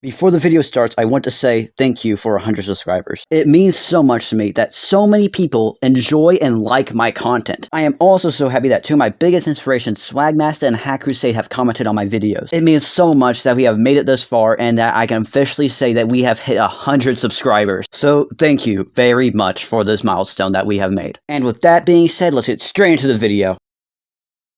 Before the video starts, I want to say thank you for 100 subscribers. It means so much to me that so many people enjoy and like my content. I am also so happy that two of my biggest inspirations, Swagmaster and Hack Crusade, have commented on my videos. It means so much that we have made it this far and that I can officially say that we have hit 100 subscribers. So thank you very much for this milestone that we have made. And with that being said, let's get straight into the video.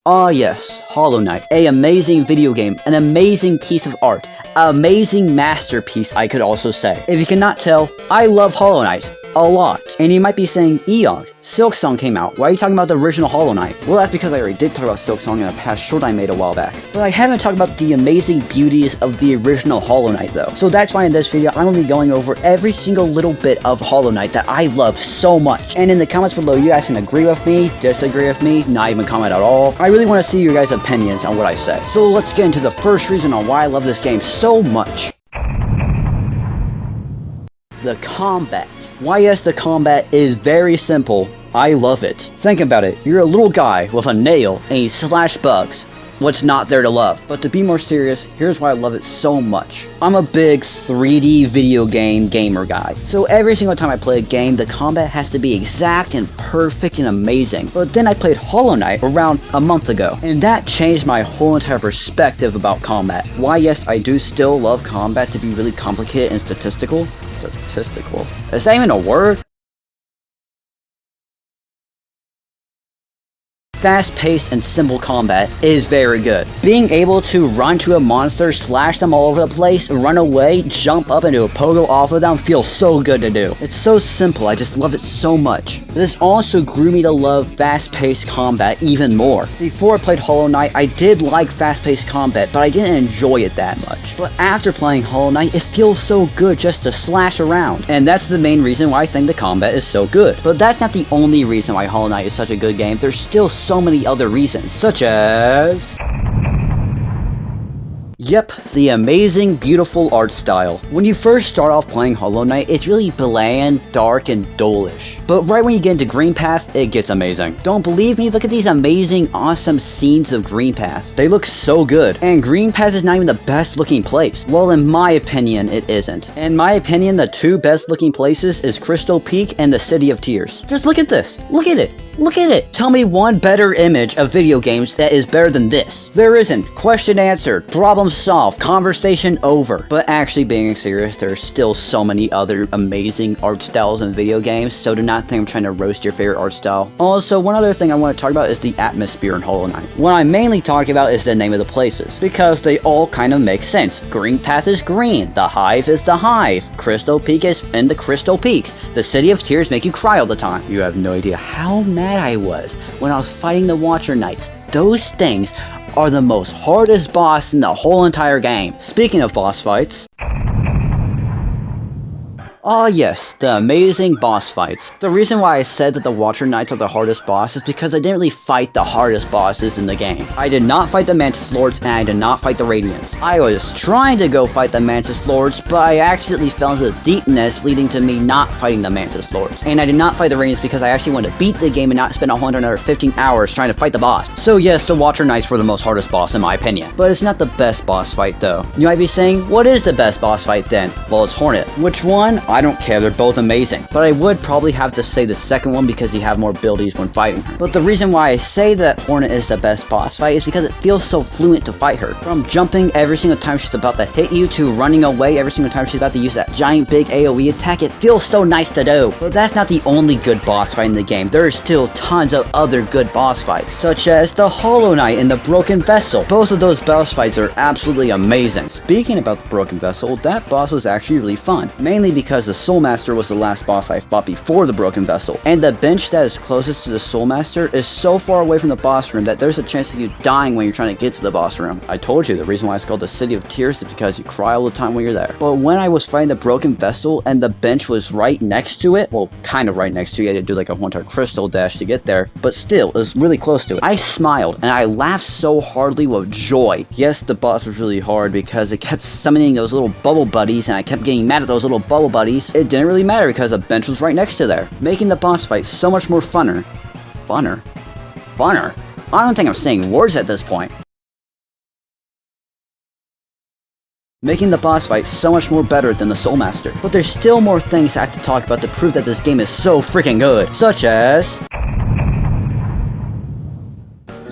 Ah yes, Hollow Knight, an amazing video game, an amazing piece of art, an amazing masterpiece I could also say. If you cannot tell, I love Hollow Knight a lot. And you might be saying, Eog, Silksong came out, why are you talking about the original Hollow Knight? Well, that's because I already did talk about Silksong in a past short I made a while back. But I haven't talked about the amazing beauties of the original Hollow Knight though. So that's why in this video, I'm going to be going over every single little bit of Hollow Knight that I love so much. And in the comments below, you guys can agree with me, disagree with me, not even comment at all. I really want to see your guys' opinions on what I said. So let's get into the first reason on why I love this game so much. The combat. Why yes, the combat is very simple. I love it. Think about it. You're a little guy with a nail and you slash bugs. What's not there to love? But to be more serious, here's why I love it so much. I'm a big 3D video game gamer guy. So every single time I play a game, the combat has to be exact and perfect and amazing. But then I played Hollow Knight around a month ago, and that changed my whole entire perspective about combat. Why yes, I do still love combat to be really complicated and statistical. Statistical? Is that even a word? Fast-paced and simple combat is very good. Being able to run to a monster, slash them all over the place, run away, jump up into a pogo off of them feels so good to do. It's so simple, I just love it so much. This also grew me to love fast-paced combat even more. Before I played Hollow Knight, I did like fast-paced combat, but I didn't enjoy it that much. But after playing Hollow Knight, it feels so good just to slash around. And that's the main reason why I think the combat is so good. But that's not the only reason why Hollow Knight is such a good game. There's still so many other reasons, such as... Yep, the amazing, beautiful art style. When you first start off playing Hollow Knight, it's really bland, dark, and dullish. But right when you get into Green Path, it gets amazing. Don't believe me? Look at these amazing, awesome scenes of Green Path. They look so good. And Green Path is not even the best looking place. Well, in my opinion, it isn't. In my opinion, the two best looking places is Crystal Peak and the City of Tears. Just look at this. Look at it. Look at it! Tell me one better image of video games that is better than this. There isn't. Question answered. Problem solved. Conversation over. But actually being serious, there's still so many other amazing art styles in video games, so do not think I'm trying to roast your favorite art style. Also, one other thing I want to talk about is the atmosphere in Hollow Knight. What I'm mainly talking about is the name of the places, because they all kind of make sense. Green Path is green. The Hive is the Hive. Crystal Peak is in the Crystal Peaks. The City of Tears make you cry all the time. You have no idea how mad I was when I was fighting the Watcher Knights. Those things are the most hardest boss in the whole entire game. Speaking of boss fights... Ah yes, the amazing boss fights. The reason why I said that the Watcher Knights are the hardest boss is because I didn't really fight the hardest bosses in the game. I did not fight the Mantis Lords and I did not fight the Radiants. I was trying to go fight the Mantis Lords, but I accidentally fell into the deepness, leading to me not fighting the Mantis Lords. And I did not fight the Radiants because I actually wanted to beat the game and not spend another 15 hours trying to fight the boss. So yes, the Watcher Knights were the most hardest boss in my opinion. But it's not the best boss fight though. You might be saying, what is the best boss fight then? Well, it's Hornet. Which one? I don't care, they're both amazing. But I would probably have to say the second one because you have more abilities when fighting her. But the reason why I say that Hornet is the best boss fight is because it feels so fluent to fight her. From jumping every single time she's about to hit you to running away every single time she's about to use that giant big AoE attack, it feels so nice to do. But that's not the only good boss fight in the game. There are still tons of other good boss fights, such as the Hollow Knight and the Broken Vessel. Both of those boss fights are absolutely amazing. Speaking about the Broken Vessel, that boss was actually really fun. Mainly because the Soul Master was the last boss I fought before the Broken Vessel, and the bench that is closest to the Soul Master is so far away from the boss room that there's a chance of you dying when you're trying to get to the boss room. I told you, the reason why it's called the City of Tears is because you cry all the time when you're there. But when I was fighting the Broken Vessel and the bench was right next to it, well, kind of right next to it, you had to do like a one-time crystal dash to get there, but still, it was really close to it. I smiled, and I laughed so hardly with joy. Yes, the boss was really hard because it kept summoning those little bubble buddies, and I kept getting mad at those little bubble buddies. It didn't really matter because the bench was right next to there, making the boss fight so much more funner. Funner? I don't think I'm saying words at this point. making the boss fight so much more better than the Soul Master. But there's still more things I have to talk about to prove that this game is so freaking good, such as...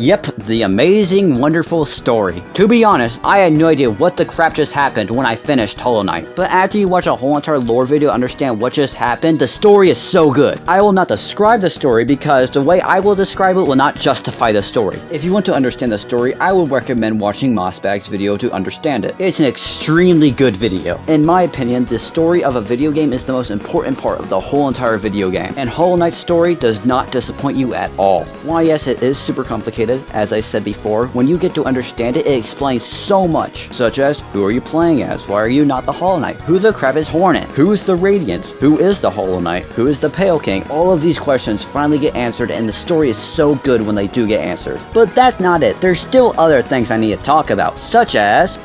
Yep, the amazing, wonderful story. To be honest, I had no idea what the crap just happened when I finished Hollow Knight. But after you watch a whole entire lore video to understand what just happened, the story is so good. I will not describe the story because the way I will describe it will not justify the story. If you want to understand the story, I would recommend watching Mossbag's video to understand it. It's an extremely good video. In my opinion, the story of a video game is the most important part of the whole entire video game. And Hollow Knight's story does not disappoint you at all. Why, yes, it is super complicated. As I said before, when you get to understand it, it explains so much, such as, who are you playing as? Why are you not the Hollow Knight? Who the crap is Hornet? Who is the Radiance? Who is the Hollow Knight? Who is the Pale King? All of these questions finally get answered, and the story is so good when they do get answered. But that's not it. There's still other things I need to talk about, such as...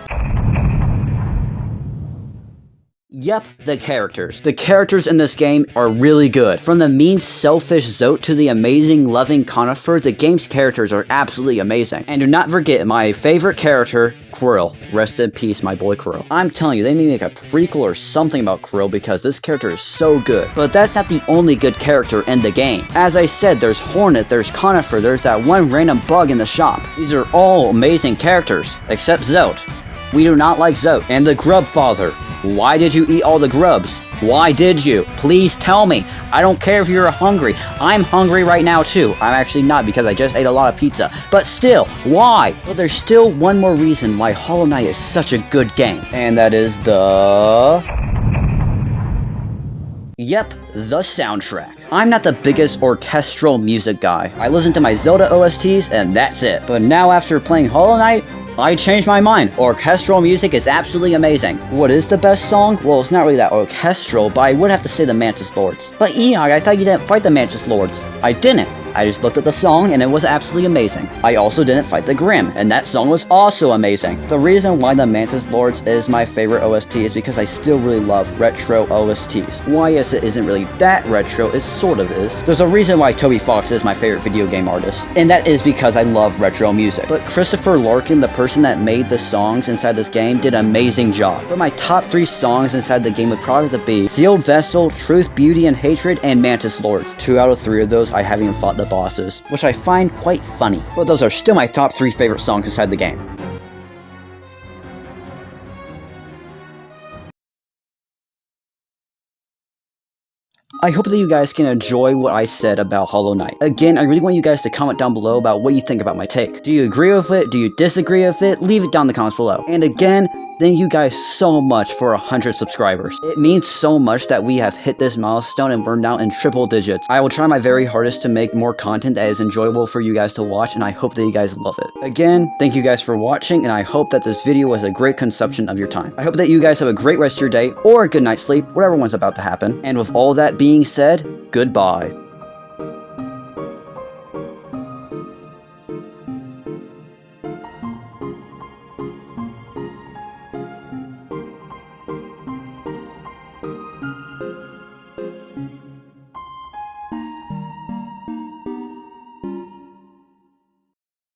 Yep, the characters. The characters in this game are really good. From the mean, selfish Zote to the amazing, loving Conifer, the game's characters are absolutely amazing. And do not forget my favorite character, Krill. Rest in peace, my boy Krill. I'm telling you, they need to make a prequel or something about Krill because this character is so good. But that's not the only good character in the game. As I said, there's Hornet, there's Conifer, there's that one random bug in the shop. These are all amazing characters, except Zote. We do not like Zote. And the Grub Father. Why did you eat all the grubs? Why did you? Please tell me. I don't care if you're hungry. I'm hungry right now too. I'm actually not because I just ate a lot of pizza. But still, why? But there's still one more reason why Hollow Knight is such a good game. And that is the... Yep, the soundtrack. I'm not the biggest orchestral music guy. I listen to my Zelda OSTs and that's it. But now after playing Hollow Knight, I changed my mind. Orchestral music is absolutely amazing. What is the best song? Well, it's not really that orchestral, but I would have to say the Mantis Lords. But Eog, I thought you didn't fight the Mantis Lords. I didn't. I just looked at the song and it was absolutely amazing. I also didn't fight the Grimm, and that song was also amazing. The reason why the Mantis Lords is my favorite OST is because I still really love retro OSTs. Why, yes, it isn't really that retro, it sort of is. There's a reason why Toby Fox is my favorite video game artist, and that is because I love retro music. But Christopher Larkin, the person that made the songs inside this game, did an amazing job. But my top 3 songs inside the game would probably be Sealed Vessel, Truth, Beauty, and Hatred, and Mantis Lords. 2 out of 3 of those I haven't even fought the bosses, which I find quite funny. But those are still my top 3 favorite songs inside the game. I hope that you guys can enjoy what I said about Hollow Knight. Again, I really want you guys to comment down below about what you think about my take. Do you agree with it? Do you disagree with it? Leave it down in the comments below. And again, thank you guys so much for 100 subscribers. It means so much that we have hit this milestone and we're now in triple digits. I will try my very hardest to make more content that is enjoyable for you guys to watch, and I hope that you guys love it. Again, thank you guys for watching, and I hope that this video was a great consumption of your time. I hope that you guys have a great rest of your day, or a good night's sleep, whatever one's about to happen. And with all that being said, goodbye.